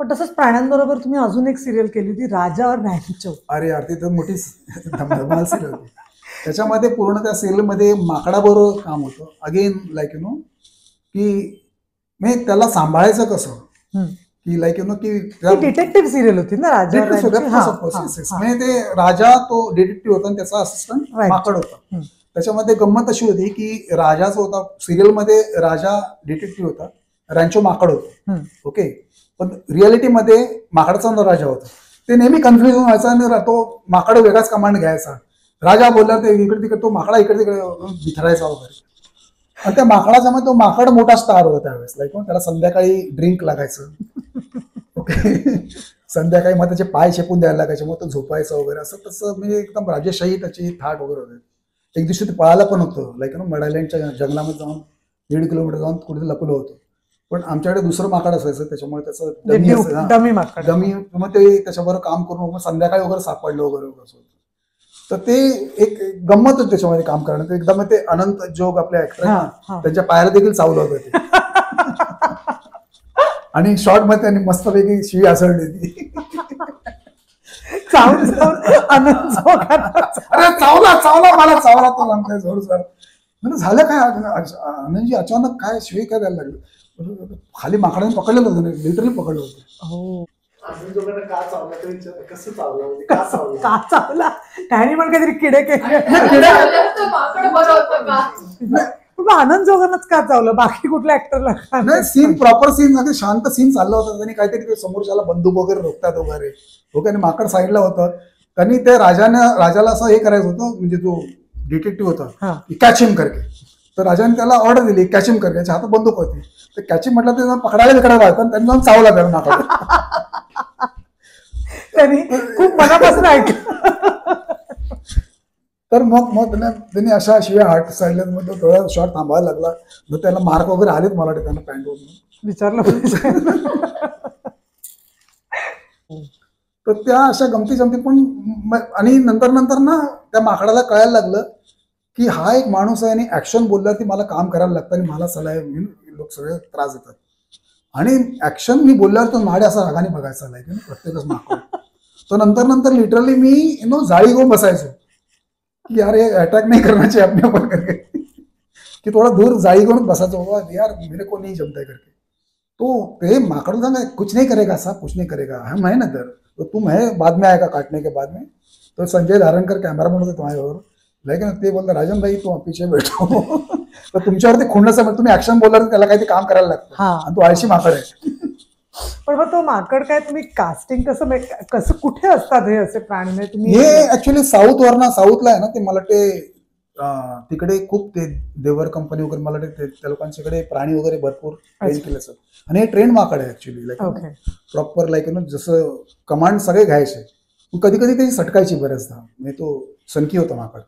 पण तसंच प्राण्यांबरोबर तुम्ही अजून एक सिरियल केली होती, राजा और रॅन्चो. अरे यार ती तर मोठी धमाल सिरियल होती. त्याच्यामध्ये पूर्ण त्या सिरियलमध्ये माकडाबरोबर काम होतं. अगेन लाईक यु नो की मी त्याला सांभाळायचं कसं, की लाईक यु नो की डिटेक्टिव्ह सिरियल होती ना राजा और रॅन्चो. म्हणजे ते राजा तो डिटेक्टिव्ह होता आणि त्याचा असिस्टंट माकड होता. त्याच्यामध्ये गंमत अशी होती की राजा जो होता सिरियलमध्ये, राजा डिटेक्टिव्ह होता, रॅन्चो माकड होता. ओके. पण रियालिटीमध्ये माकडाचा राजा होता. ते नेहमी कन्फ्युजन व्हायचा आणि तो माकड वेगळाच कमांड घ्यायचा. राजा बोलला ते इकडे तिकडे, तो माकडा इकडे तिकडे बिथरायचा वगैरे. आणि त्या माकडाच्या मध्ये तो माकड मोठा स्टार होता त्यावेळेस. लाईक त्याला संध्याकाळी ड्रिंक लागायचं. ओके. संध्याकाळी मग त्याचे पाय शेपून द्यायला लागायचे, मग तो झोपायचं वगैरे. असं तसं म्हणजे एकदम राजेशाही त्याची थाट वगैरे होते. एक दिवशी ते पळायला पण होतं, लाईक मडायलँडच्या जंगलामध्ये जाऊन 1.5 किलोमीटर जाऊन कुठे लपलं होतं. पण आमच्याकडे दुसरं माकड असायचं, त्याच्यामुळे त्याचं डमी माकड, डमी, मग ते त्याच्याबरोबर काम करून संध्याकाळी वगैरे सापडलं वगैरे वगैरे. तर ते एक गंमत होती त्याच्यामध्ये काम करणं. एकदम ते अनंत जोग आपले ऍक्टर त्यांच्या पायाला देखील चावलं होतं ते. आणि शॉर्ट मध्ये त्यांनी मस्तपैकी शिवी आसळली होती. अरे चावला मला, चावला तो सांगताय जोर जोर. म्हणजे झालं काय आनंदजी, अचानक काय शिवी काय द्यायला लागली. खाली माकडाने पकडलेलं होतं, लिटरली पकडलं होतं. का चावला त्याने पण काहीतरी किडे केले. आनंद जोगांनाच का चावलं, बाकी कुठल्या ऍक्टरला नाही. सीन प्रॉपर सीन, अगदी शांत सीन चाललं होतं. त्यांनी काहीतरी समोरच्याला बंदूक वगैरे रोखतात वगैरे. ओके. आणि माकड साईडला होतं. त्यांनी ते राजाला असं हे करायचं होतं, म्हणजे जो डिटेक्टिव्ह होता कॅच हिम करके. तर राजाने त्याला ऑर्डर दिली कॅच हिम करके. त्याच्या हातात बंदूक होती. तर कॅच हिम म्हटलं ते पकडायला तिकडे व्हायचं, त्यांनी जाऊन चावला त्याला माकड. त्यांनी खूप मनापासून ऐकलं. तर मग त्यांनी अशा शिवाय हार्ट साईडला, मग तो थोडा शॉर्ट थांबायला लागला. मग त्याला मार्क वगैरे आलेत मला वाटतं त्यांना पॅन्टवरून विचारलं. तर त्या अशा गमती पण. आणि नंतर ना त्या माकडाला कळायला लागलं की हा एक माणूस आहे आणि ऍक्शन बोलला की मला काम करायला लागतं आणि मला सलाह लोक सगळे त्रास देतात. आणि ऍक्शन मी बोलल्यावर तो नाडे असा रागाने बघायचा लाईक प्रत्येकच माकड. तो नंतर लिटरली मी जाळी घेऊन बसायचो की यार ये अटॅक नहीं करना चाहिए अपने ऊपर करके, कि थोड़ा दूर जाळी घेऊन बसायचो, बाबा यार मेरे को नहीं जमता है करके. तो ते माकड़ सांगा कुछ नहीं करेगा साहब, कुछ नहीं करेगा, हम है ना इधर, तो तुम है बाद में आएगा काटने के बाद में. तो संजय धारणकर कॅमेरामॅन होते तुम्हाऱ्यावर, लेकिन ते बोलता राजन भाई तू पीछे बैठो. तर तुमच्यावरती खुंडचं, तुम्ही ऍक्शन बोलला त्याला काही काम करायला लागतं आणि तो आळशी माकड आहे. पण मग तो माकड काय तुम्ही कास्टिंग कसं कुठे असतात हे असे प्राणी, म्हणजे तुम्ही हे ऍक्च्युअली साऊथला आहे ना ते. मला ते तिकडे खूप ते देवर कंपनी वगैरे, मला ते त्या लोकांच्याकडे प्राणी वगैरे भरपूर ट्रेन केलं असतं. आणि हे ट्रेन माकड आहे ऍक्च्युअली, लाईक प्रॉपर लाईक जसं कमांड सगळे घ्यायचे. कधी कधी ते सटकायची बऱ्याचदा, म्हणजे तो सनकी होता माकड.